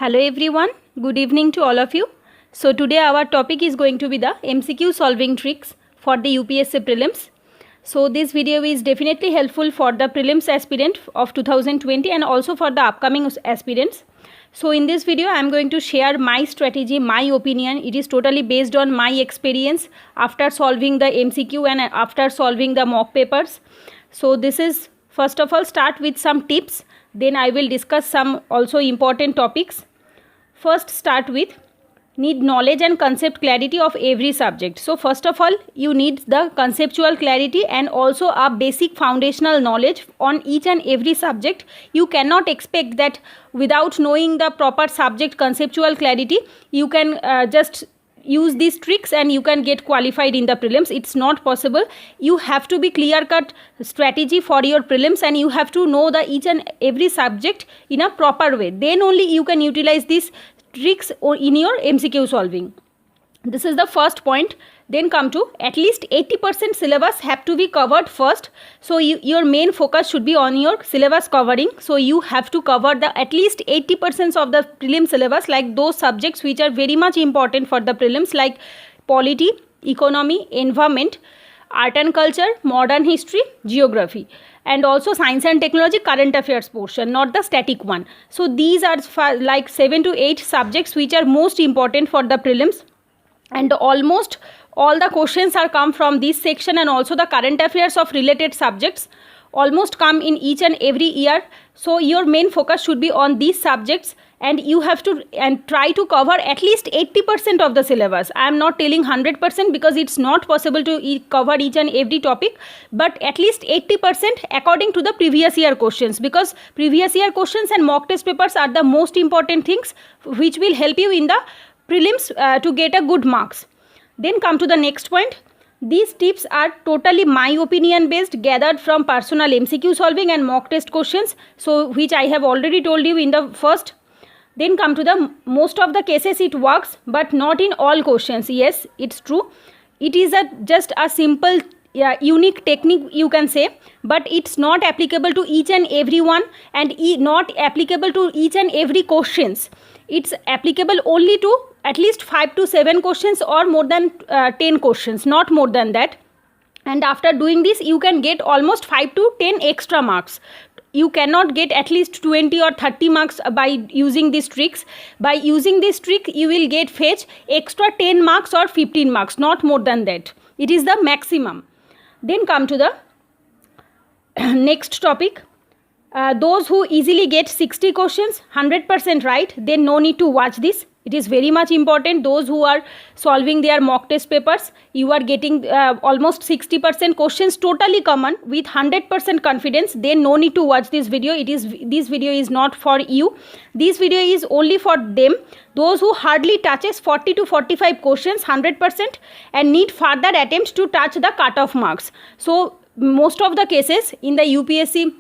Hello everyone, good evening to all of you. So today our topic is going to be the MCQ solving tricks for the UPSC prelims. So this video is definitely helpful for the prelims aspirant of 2020 and also for the upcoming aspirants. So in this video I am going to share my strategy, my opinion. It is totally based on my experience after solving the MCQ and after solving the mock papers. So this is, first of all, start with some tips. Then I will discuss some also important topics. First, start with need knowledge and concept clarity of every subject. So first of all, you need the conceptual clarity and also a basic foundational knowledge on each and every subject. You cannot expect that without knowing the proper subject conceptual clarity, you can just use these tricks and you can get qualified in the prelims. It's not possible. You have to be clear cut strategy for your prelims and you have to know the each and every subject in a proper way. Then only you can utilize these tricks in your MCQ solving. This is the first point. Then come to at least 80% syllabus have to be covered first. So your main focus should be on your syllabus covering. So you have to cover the at least 80% of the prelim syllabus, like those subjects which are very much important for the prelims, like polity, economy, environment, art and culture, modern history, geography, and also science and technology, current affairs portion, not the static one. So these are like 7 to 8 subjects which are most important for the prelims, and almost all the questions are come from this section, and also the current affairs of related subjects almost come in each and every year. So your main focus should be on these subjects and you have to try to cover at least 80% of the syllabus. I am not telling 100% because it's not possible to cover each and every topic, but at least 80% according to the previous year questions, because previous year questions and mock test papers are the most important things which will help you in the prelims to get a good marks. Then come to the next point. These tips are totally my opinion based, gathered from personal MCQ solving and mock test questions, so which I have already told you in the first. Then come to the most of the cases it works, but not in all questions. Yes, it's true. It is just a simple unique technique you can say, but it's not applicable to each and every one and not applicable to each and every questions. It's applicable only to at least 5 to 7 questions or more than 10 questions, not more than that. And after doing this, you can get almost 5 to 10 extra marks. You cannot get at least 20 or 30 marks by using these tricks. By using this trick, you will get fetch extra 10 marks or 15 marks, not more than that. It is the maximum. Then come to the next topic. Those who easily get 60 questions 100% right, then no need to watch this. It is very much important. Those who are solving their mock test papers, you are getting almost 60% questions totally common with 100% confidence, then no need to watch this video. This video is not for you. This video is only for them, those who hardly touches 40 to 45 questions 100% and need further attempts to touch the cutoff marks. So most of the cases in the UPSC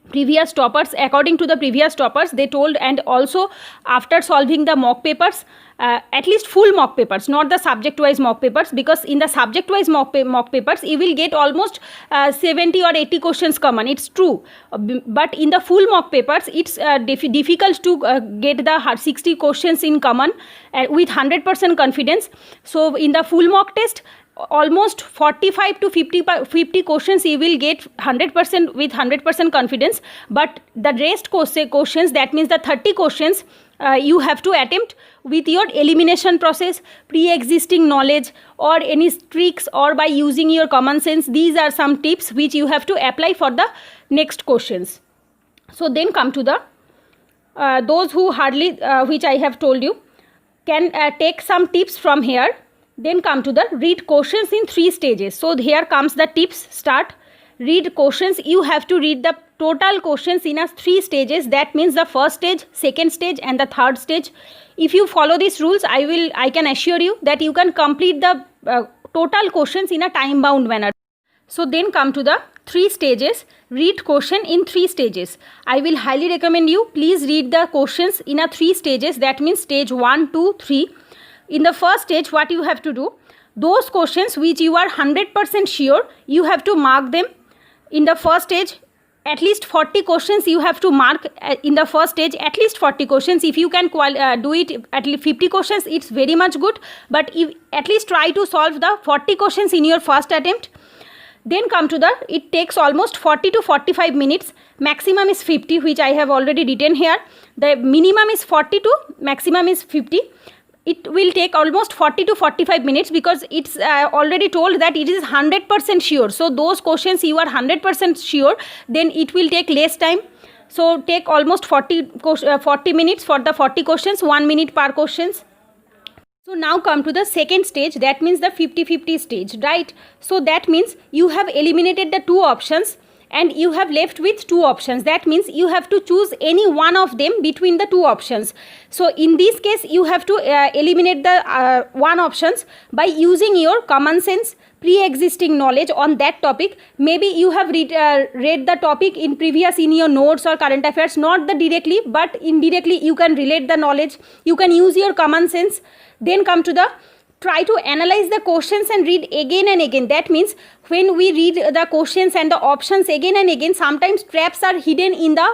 previous toppers, according to the previous toppers, they told, and also after solving the mock papers, at least full mock papers, not the subject wise mock papers, because in the subject wise mock papers you will get almost 70 or 80 questions common. It's true, but in the full mock papers it's difficult to get the 60 questions in common with 100% confidence. So in the full mock test, almost 45 to 50 questions you will get 100% with 100% confidence, but the rest questions, that means the 30 questions, you have to attempt with your elimination process, pre-existing knowledge, or any tricks, or by using your common sense. These are some tips which you have to apply for the next questions. So then come to the those who hardly which I have told you can take some tips from here. Then come to the read questions in 3 stages. So here comes the tips. Start. Read questions. You have to read the total questions in 3 stages. That means the first stage, second stage and the third stage. If you follow these rules, I can assure you that you can complete the total questions in a time bound manner. So then come to the 3 stages. Read question in 3 stages. I will highly recommend you, please read the questions in 3 stages. That means stage 1, 2, 3. In the first stage, what you have to do, those questions which you are 100% sure, you have to mark them in the first stage at least 40 questions you have to mark in the first stage, at least 40 questions. If you can do it at least 50 questions, it's very much good, but if at least try to solve the 40 questions in your first attempt. Then come to the, it takes almost 40 to 45 minutes, maximum is 50, which I have already written here. The minimum is 40 to maximum is 50. It will take almost 40 to 45 minutes because it's already told that it is 100% sure. So those questions you are 100% sure, then it will take less time. So take almost 40 minutes for the 40 questions, 1 minute per questions. So now come to the second stage, that means the 50-50 stage, right? So that means you have eliminated the two options and you have left with two options. That means you have to choose any one of them between the two options. So in this case, you have to eliminate the one options by using your common sense, pre-existing knowledge on that topic. Maybe you have read the topic in previous in your notes or current affairs, not the directly, but indirectly you can relate the knowledge. You can use your common sense. Then come to the, try to analyze the questions and read again and again. That means when we read the questions and the options again and again, sometimes traps are hidden in the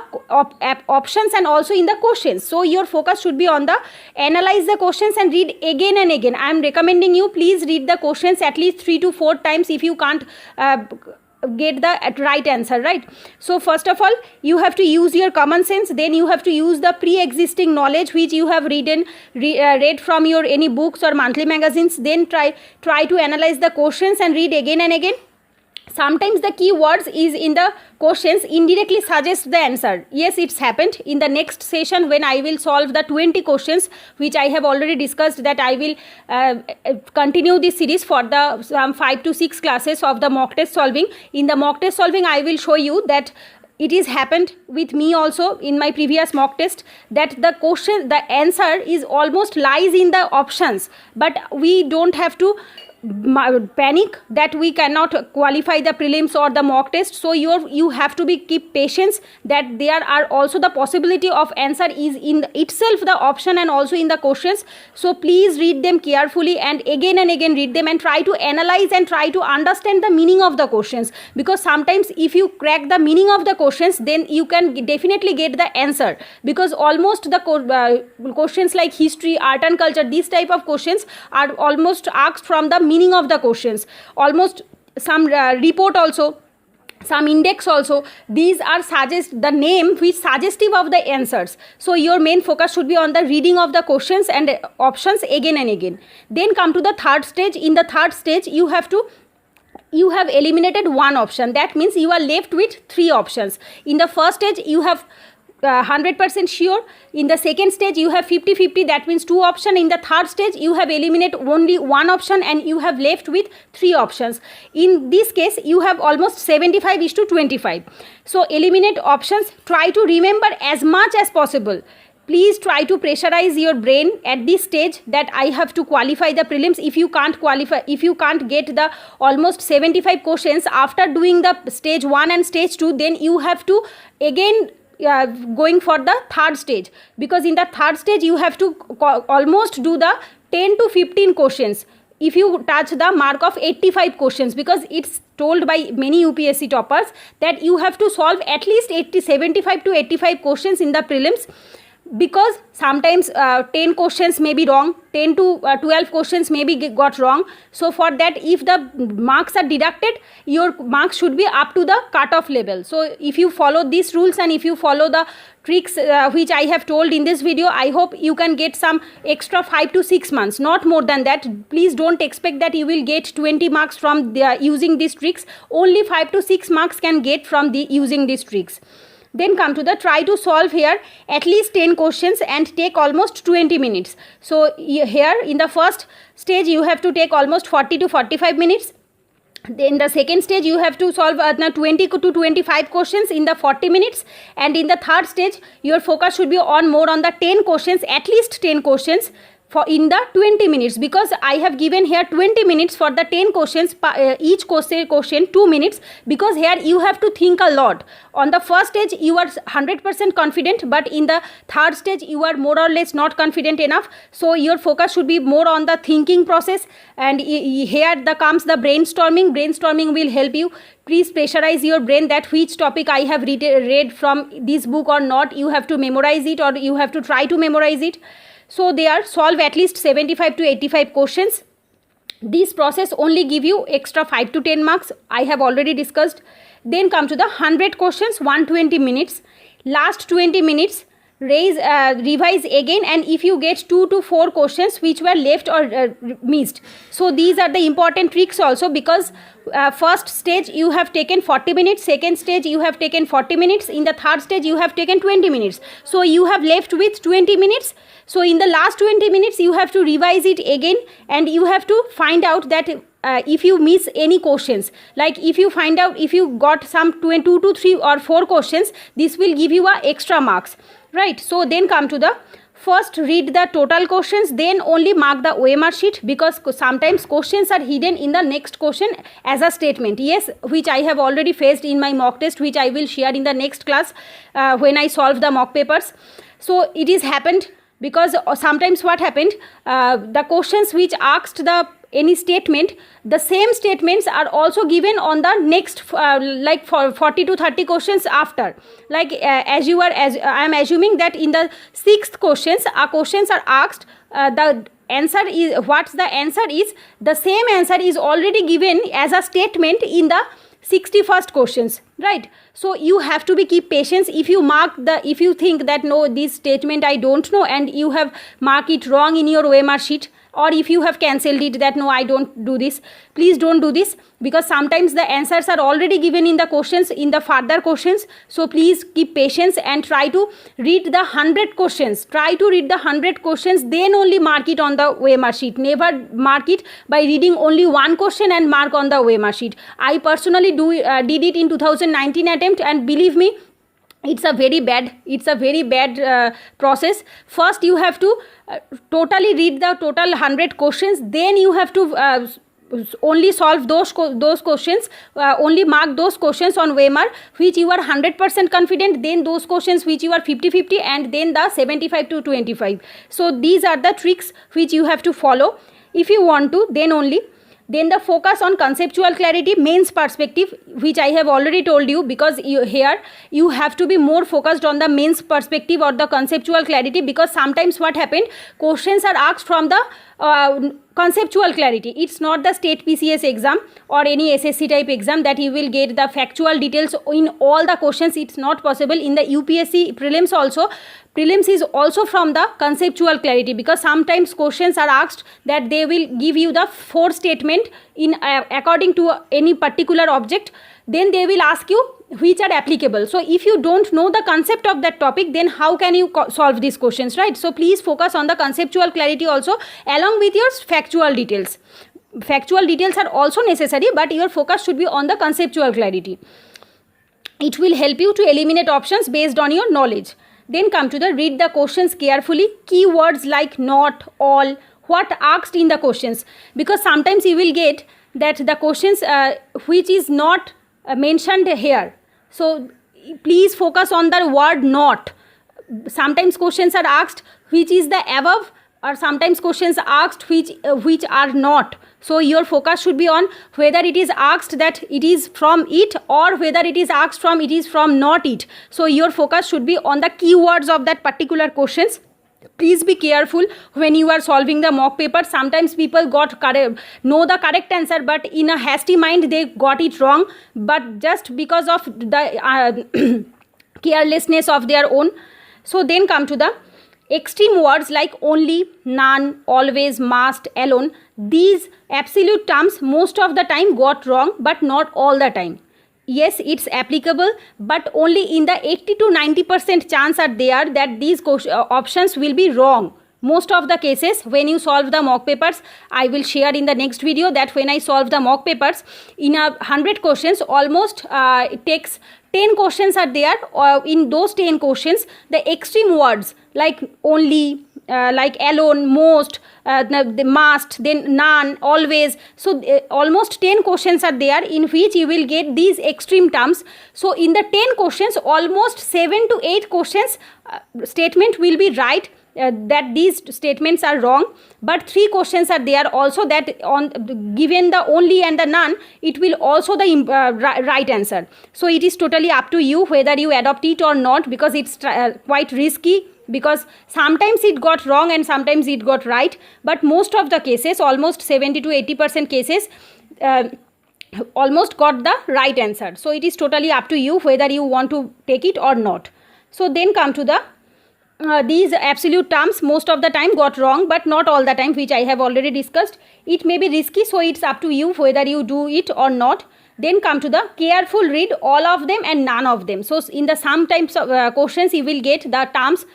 options and also in the questions. So your focus should be on the analyze the questions and read again and again. I am recommending you, please read the questions at least 3 to 4 times if you can't get the right answer, right? So first of all, you have to use your common sense. Then you have to use the pre-existing knowledge which you have read from your any books or monthly magazines. Then try to analyze the questions and read again and again. Sometimes the keywords is in the questions indirectly suggest the answer. Yes, it's happened. In the next session when I will solve the 20 questions which I have already discussed, that I will continue this series for the some 5 to 6 classes of the mock test solving. In the mock test solving, I will show you that it is happened with me also in my previous mock test, that the question, the answer is almost lies in the options, but we don't have to panic that we cannot qualify the prelims or the mock test. So you have to keep patience, that there are also the possibility of answer is in itself the option and also in the questions. So please read them carefully and again read them and try to analyze and try to understand the meaning of the questions, because sometimes if you crack the meaning of the questions, then you can definitely get the answer, because almost the questions like history, art and culture, these type of questions are almost asked from the meaning of the questions. Almost some report also, some index also, these are suggest the name which suggestive of the answers. So your main focus should be on the reading of the questions and options again and again. Then come to the third stage. In the third stage, you have eliminated one option. That means you are left with 3 options. In the first stage, you have 100% sure. In the second stage, you have 50-50, that means 2 options. In the third stage, you have eliminated only 1 option and you have left with 3 options. In this case, you have almost 75:25. So eliminate options. Try to remember as much as possible. Please try to pressurize your brain at this stage that I have to qualify the prelims. If you can't qualify, if you can't get the almost 75 questions after doing the stage 1 and stage 2, then you have to again going for the third stage, because in the third stage you have to almost do the 10 to 15 questions if you touch the mark of 85 questions, because it's told by many UPSC toppers that you have to solve at least 75 to 85 questions in the prelims, because sometimes 10 questions may be wrong, 10 to 12 questions may be got wrong. So for that, if the marks are deducted, your marks should be up to the cutoff level. So if you follow these rules and if you follow the tricks which I have told in this video, I hope you can get some extra 5 to 6 months, not more than that. Please don't expect that you will get 20 marks from using these tricks. Only 5 to 6 marks can get from using these tricks. Then come to the try to solve here at least 10 questions and take almost 20 minutes. So here in the first stage you have to take almost 40 to 45 minutes. In the second stage you have to solve 20 to 25 questions in the 40 minutes. And in the third stage your focus should be on more on the 10 questions, at least 10 questions. for in the 20 minutes, because I have given here 20 minutes for the 10 questions, each question 2 minutes, because here you have to think a lot. On the first stage you are 100% confident, but in the third stage you are more or less not confident enough, so your focus should be more on the thinking process. And here comes the brainstorming will help you. Please pressurize your brain that which topic I have read from this book or not. You have to memorize it, or you have to try to memorize it. So they are solve at least 75 to 85 questions. This process only give you extra 5 to 10 marks. I have already discussed. Then come to the 100 questions, 120 minutes. Last 20 minutes, revise again, and if you get 2 to 4 questions which were left or missed. So these are the important tricks also, because first stage you have taken 40 minutes, second stage you have taken 40 minutes, in the third stage you have taken 20 minutes. So you have left with 20 minutes. So in the last 20 minutes you have to revise it again, and you have to find out that if you miss any questions, like if you find out if you got some 2 to 3 or 4 questions, this will give you extra marks, right? So then come to the first, read the total questions, then only mark the OMR sheet, because sometimes questions are hidden in the next question as a statement. Yes, which I have already faced in my mock test, which I will share in the next class when I solve the mock papers. So it is happened, because sometimes what happened, the questions which asked the any statement, the same statements are also given on the next like for 40 to 30 questions after. Like I am assuming that in the 6th questions are asked, the answer is, what's the answer is, the same answer is already given as a statement in the 61st questions, right? So you have to keep patience. If you think that no, this statement I don't know, and you have marked it wrong in your OMR sheet, or if you have cancelled it that no, I don't do this, please don't do this, because sometimes the answers are already given in the questions, in the further questions. So please keep patience and try to read the 100 questions. Then only mark it on the OMR sheet. Never mark it by reading only one question and mark on the OMR sheet. I personally did it in 2019 attempt, and believe me, it's a very bad process. First you have to totally read the total 100 questions, then you have to only solve those questions, only mark those questions on OMR which you are 100% confident, then those questions which you are 50-50, and then the 75 to 25. So these are the tricks which you have to follow if you want to. Then the focus on conceptual clarity, mains perspective, which I have already told you, because here you have to be more focused on the mains perspective or the conceptual clarity, because sometimes what happened, questions are asked from the conceptual clarity. It's not the state PCS exam or any SSC type exam that you will get the factual details in all the questions. It's not possible. In the UPSC prelims also, prelims is also from the conceptual clarity, because sometimes questions are asked that they will give you the 4 statement in according to any particular object, then they will ask you which are applicable. So if you don't know the concept of that topic, then how can you solve these questions, right? So please focus on the conceptual clarity also, along with your factual details. Factual details are also necessary, but your focus should be on the conceptual clarity. It will help you to eliminate options based on your knowledge. Then come to the read the questions carefully. Keywords like not, all, what asked in the questions, because sometimes you will get that the questions which is not mentioned here. So please focus on the word not. Sometimes questions are asked which is the above, or sometimes questions asked which are not. So your focus should be on whether it is asked that it is from it, or whether it is asked from it is from not it. So your focus should be on the keywords of that particular questions. Please be careful when you are solving the mock paper. Sometimes people know the correct answer, but in a hasty mind they got it wrong, but just because of the carelessness of their own. So then come to the extreme words like only, none, always, must, alone. These absolute terms most of the time got wrong, but not all the time. Yes, it's applicable, but only in the 80 to 90% chance are there that these options will be wrong. Most of the cases when you solve the mock papers, I will share in the next video that when I solve the mock papers, in 100 questions, almost it takes 10 questions are there, or in those 10 questions, the extreme words like only, like alone, most, the must, then none, always. So almost 10 questions are there in which you will get these extreme terms. So in the 10 questions, almost 7 to 8 questions statement will be right, that these statements are wrong, but 3 questions are there also that on given the only and the none, it will also the right answer. So it is totally up to you whether you adopt it or not, because it's quite risky, because sometimes it got wrong and sometimes it got right, but most of the cases, almost 70 to 80% cases, almost got the right answer. So it is totally up to you whether you want to take it or not. So then come to the these absolute terms, most of the time got wrong, but not all the time, which I have already discussed. It may be risky, so it's up to you whether you do it or not. Then come to the careful read all of them and none of them. So in the some types of questions you will get the terms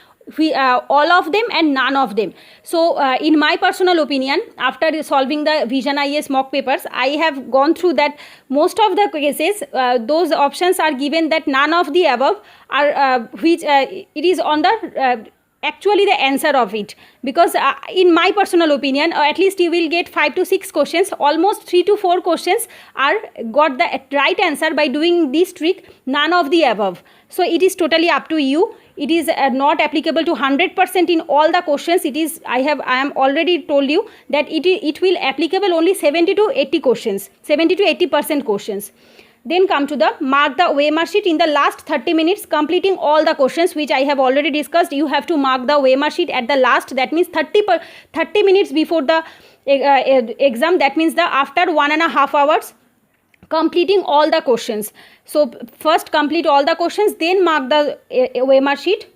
all of them and none of them. So in my personal opinion, after solving the Vision IAS mock papers, I have gone through that most of the cases those options are given that none of the above are which it is on the actually the answer of it, because in my personal opinion, at least you will get 5 to 6 questions, almost 3 to 4 questions are got the right answer by doing this trick, none of the above. So it is totally up to you. It is not applicable to 100% in all the questions. It is, I am already told you that it will applicable only 70 to 80 questions, 70 to 80% questions. Then come to the mark the OMR sheet in the last 30 minutes, completing all the questions which I have already discussed. You have to mark the OMR sheet at the last, that means 30 minutes before the exam, that means the after 1.5 hours, completing all the questions. So first complete all the questions, then mark the OMR sheet.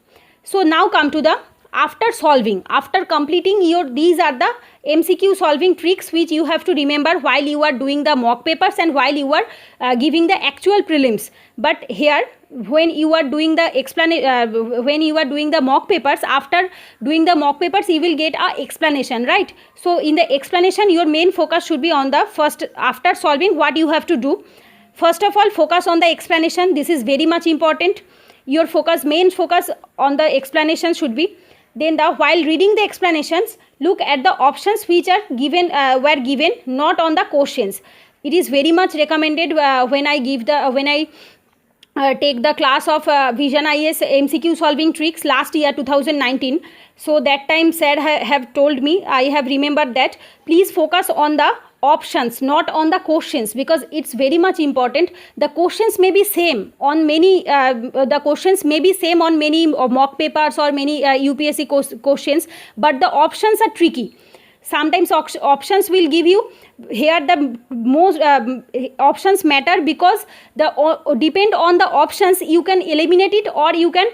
So now come to the after solving, after completing your, these are the MCQ solving tricks which you have to remember while you are doing the mock papers and while you are giving the actual prelims. But here when you are doing the when you are doing the mock papers, after doing the mock papers you will get a explanation, right? So in the explanation your main focus should be on the first, after solving what you have to do. First of all, focus on the explanation. This is very much important. Your focus, main focus on the explanation should be. Then while reading the explanations, look at the options which are given, were given, not on the questions. It is very much recommended when I give the take the class of Vision IAS MCQ solving tricks last year 2019. So that time sir have told me, I have remembered that please focus on the options, not on the questions, because it's very much important. The questions may be same on many the questions may be same on many mock papers or many UPSC questions, but the options are tricky. Sometimes options will give you, here the most options matter because the depend on the options you can eliminate it or you can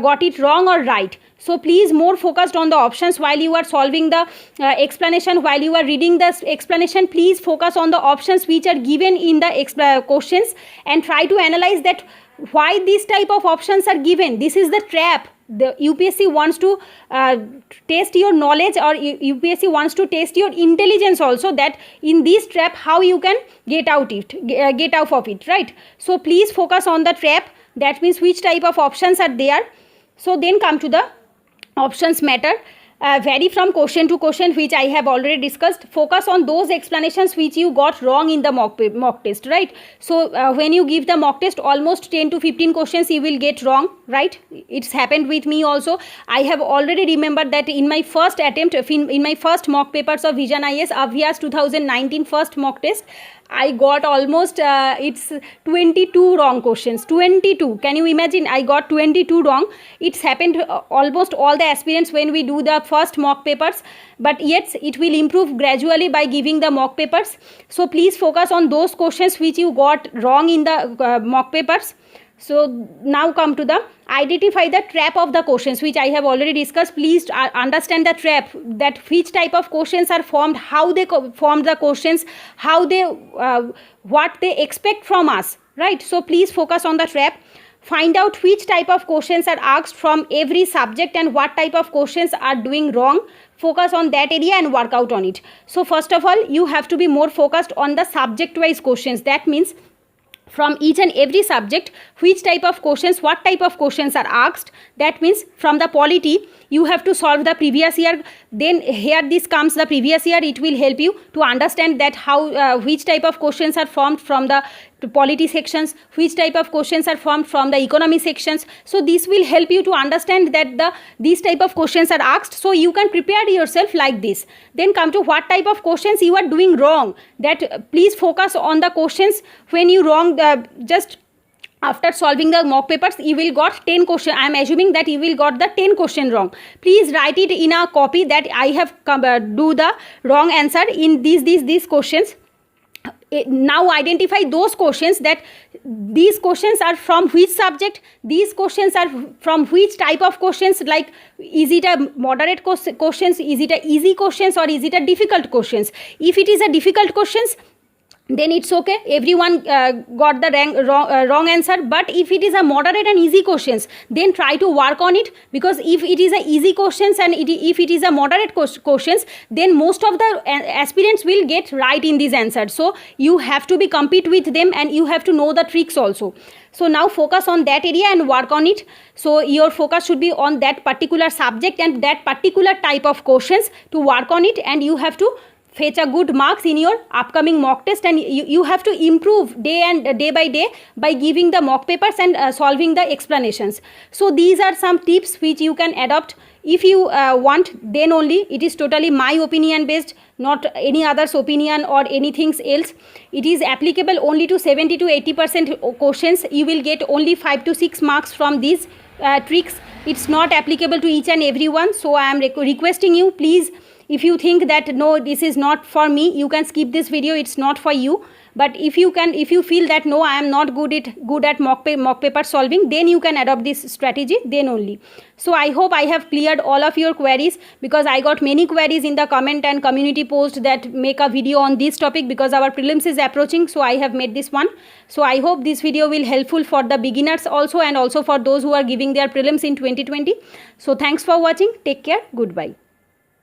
got it wrong or right. So please more focused on the options while you are solving the explanation, while you are reading the explanation. Please focus on the options which are given in the questions and try to analyze that why these type of options are given. This is the trap. The UPSC wants to test your knowledge, or UPSC wants to test your intelligence also, that in this trap how you can get out of it, right? So please focus on the trap, that means which type of options are there. So then come to the options matter, vary from question to question, which I have already discussed. Focus on those explanations which you got wrong in the mock test, right? So when you give the mock test, almost 10 to 15 questions you will get wrong, right? It's happened with me also. I have already remembered that in my first attempt, in my first mock papers of Vision IAS Abhyas 2019 first mock test, I got almost it's 22 wrong questions. 22. Can you imagine? I got 22 wrong. It's happened almost all the aspirants when we do the first mock papers. But yet it will improve gradually by giving the mock papers. So please focus on those questions which you got wrong in the mock papers. So now come to the identify the trap of the questions, which I have already discussed. Please understand the trap, that which type of questions are formed, how they form the questions, how they what they expect from us, right? So please focus on the trap. Find out which type of questions are asked from every subject and what type of questions are doing wrong. Focus on that area and work out on it. So first of all, you have to be more focused on the subject wise questions. That means from each and every subject, which type of questions, what type of questions are asked. That means from the polity you have to solve the previous year. Then here this comes the previous year. It will help you to understand that how which type of questions are formed from the polity sections, which type of questions are formed from the economy sections. So this will help you to understand that these type of questions are asked, so you can prepare yourself like this. Then come to what type of questions you are doing wrong. That please focus on the questions when you wrong. Just after solving the mock papers, you will got 10 question. I am assuming that you will got the 10 question wrong. Please write it in a copy that I have do the wrong answer in these questions. Now identify those questions, that these questions are from which subject, these questions are from which type of questions, like is it a moderate questions, is it a easy questions, or is it a difficult questions. If it is a difficult questions, then it's okay, everyone got the wrong answer. But if it is a moderate and easy questions, then try to work on it, because if it is a easy questions and if it is a moderate questions, then most of the aspirants will get right in these answers. So you have to be compete with them, and you have to know the tricks also. So now focus on that area and work on it. So your focus should be on that particular subject and that particular type of questions to work on it, and you have to fetch a good marks in your upcoming mock test, and you have to improve day by day by giving the mock papers and solving the explanations. So these are some tips which you can adopt if you want. Then only, it is totally my opinion based, not any other's opinion or anything else. It is applicable only to 70 to 80% questions. You will get only 5 to 6 marks from these tricks. It's not applicable to each and everyone. So I am requesting you, please, if you think that no, this is not for me, you can skip this video, it's not for you. But if you feel that no, I am not good at mock paper solving, then you can adopt this strategy, then only. So I hope I have cleared all of your queries, because I got many queries in the comment and community post that make a video on this topic, because our prelims is approaching, so I have made this one. So I hope this video will helpful for the beginners also, and also for those who are giving their prelims in 2020. So thanks for watching. Take care. Goodbye.